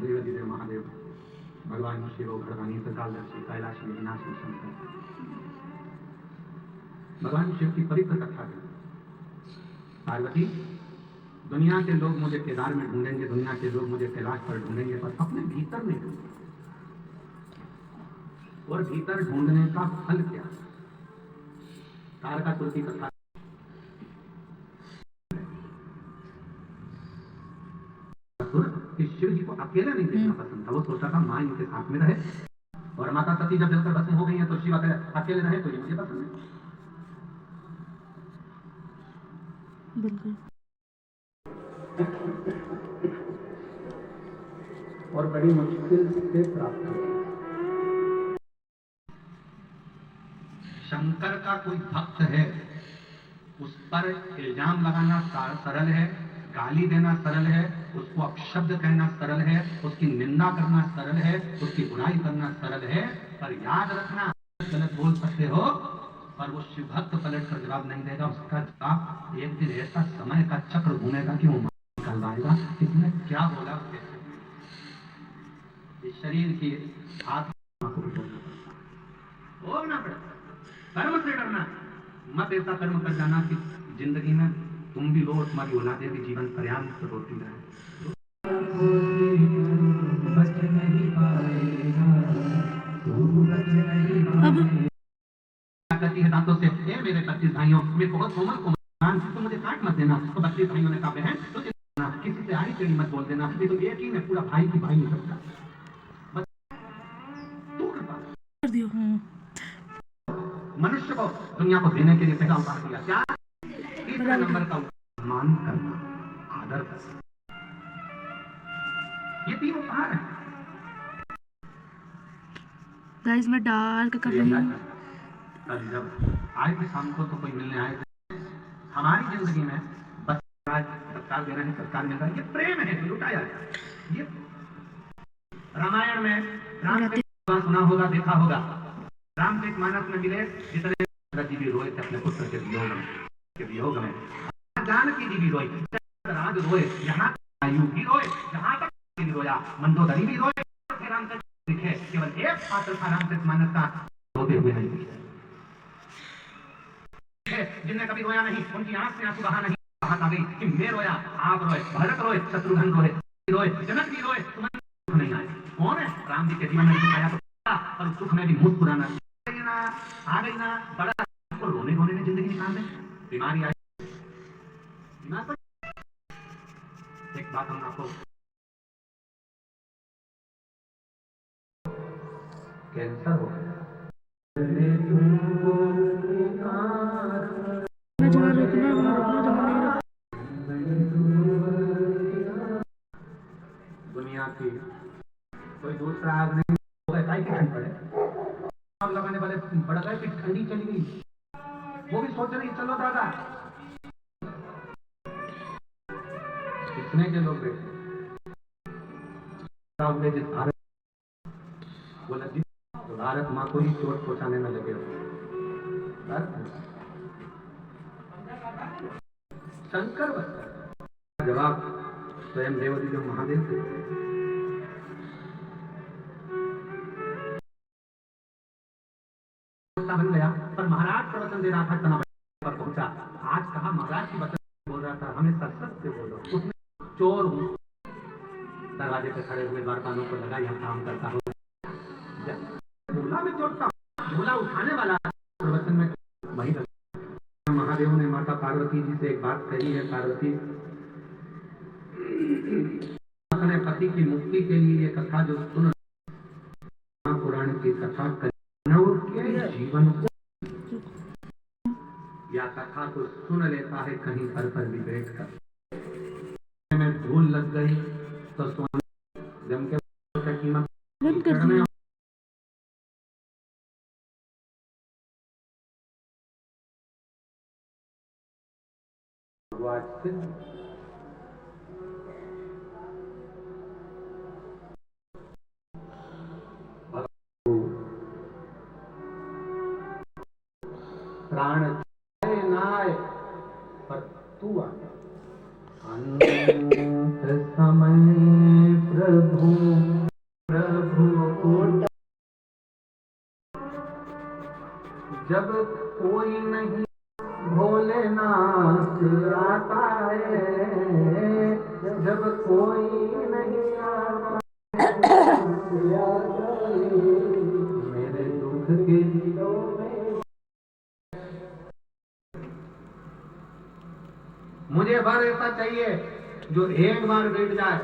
देवाधिदेव महादेव भगवान शिव भगवानी कालदर्शी कैलाश विनाशी शंकर। भगवान शिव की पवित्र कथा है। पार्वती, दुनिया के लोग मुझे केदार में ढूंढेंगे, दुनिया के लोग मुझे कैलाश पर ढूंढेंगे, पर अपने भीतर नहीं ढूंढेंगे। और भीतर ढूंढने का फल क्या? तारकासुर की कथा। शिव जी को अकेले नहीं देखना पसंद था, वो सोचता था मां इनके साथ में रहे, और माता सती जब जलकर भस्म हो गई है तो शिव अकेले रहे, तो ये मुझे पसंद है। बिल्कुल। और बड़ी मुश्किल से प्राप्त हुई। शंकर का कोई भक्त है, उस पर इल्जाम लगाना सरल है, गाली देना सरल है, उसको अपशब्द कहना सरल है, उसकी निंदा करना सरल है, उसकी बुराई करना सरल है, पर याद रखना गलत बोल सकते हो, पर वो शिव भक्त पलट कर जवाब नहीं देगा। उसका जवाब एक दिन ऐसा समय का चक्र घूमेगा कि वो निकल आएगा इसने क्या बोला। इस शरीर की आत्मा को बोलना पड़ता, कर्म से डरना, मत ऐसा कर्म कर जाना कि जिंदगी में तुम भी लो और तुम्हारी औलादें भी जीवन पर्याप्त रोती रहे। कहती है दांतों से, ए मेरे 32 भाइयों, मैं बहुत कोमल कोमल, तो मुझे काट मत देना। तो 32 भाइयों ने कहा, बहन तो किसी से आई टेढ़ी मत बोल देना, नहीं तो एक ही में पूरा भाई की भाई नहीं सकता। मनुष्य को दुनिया को देने के लिए पहला उपहार दिया क्या? तीसरे नंबर का मान करना, आदर करना। ये 3 उपहार है। गाइस मैं डार्क कर रही हूं। कल जब आए थे शाम को तो कोई मिलने आए थे। हमारी जिंदगी में बस सरकार दे रहे हैं, सरकार मिल रहा है, ये प्रेम है जो लुटाया है। ये रामायण में राम से सुना होगा, देखा होगा। रामचरितमानस में मिले जितने जी भी रोए थे अपने पुत्र के वियोग में, जानकी जी भी रोई, राज रोए, यहाँ आयु भी रोए, जहाँ तक भी रोया, मंदोदरी भी रोए। रामचरित लिखे केवल एक पात्र था रामचरितमानस का रोते हुए नहीं दिखे, जिनने कभी रोया नहीं, उनकी आंख से आंसू बहा नहीं। बात आ गई कि मैं रोया, आप रोए, भरत रोए, शत्रुघ्न रोए, जनक भी रोए, तुम्हें दुख नहीं आए। कौन है? राम जी के जीवन में दिखाया तो और सुख में भी मुस्कुराना आ गई ना, बड़ा रोने रोने में जिंदगी निकाल दे। बीमारी आई, एक बात हम आपको, कैंसर हो गया, दुनिया की कोई दूसरा आग नहीं होगा, की ठंड पड़े, आग लगाने वाले बढ़ गए कि ठंडी चली गई, वो भी सोच रही चलो दादा। कितने के लोग बैठे जिस भारत बोला जी, तो भारत माँ को ही चोट पहुंचाने में लगे हो। शंकर बता जवाब स्वयं देवाधिदेव महादेव थे। बन गया, पर महाराज प्रवचन दे रहा था, तना पर पहुंचा। आज कहा महाराज की वचन बोल रहा था, हमें सत्संग से बोलो। उसने चोर हूं, दरवाजे पे खड़े हुए द्वारपालों को लगा यह काम करता हो, झूला में चोटता, झूला उठाने वाला प्रवचन में वही। महादेव ने माता पार्वती जी से एक बात कही है, पार्वती अपने पति की मुक्ति के लिए ये कथा जो सुन, पुराण की कथा के जीवन या कथा को सुन लेता है कहीं पर भी बैठ कर, तो सोने जम के का कीमत बंद कर दिया। प्राण जाए ना आए पर तू आ। अंत समय प्रभु प्रभु को जब कोई नहीं भोलेनाथ आता है, जब कोई नहीं आता मेरे दुख के दिनों में मुझे वर ऐसा चाहिए जो एक बार बैठ जाए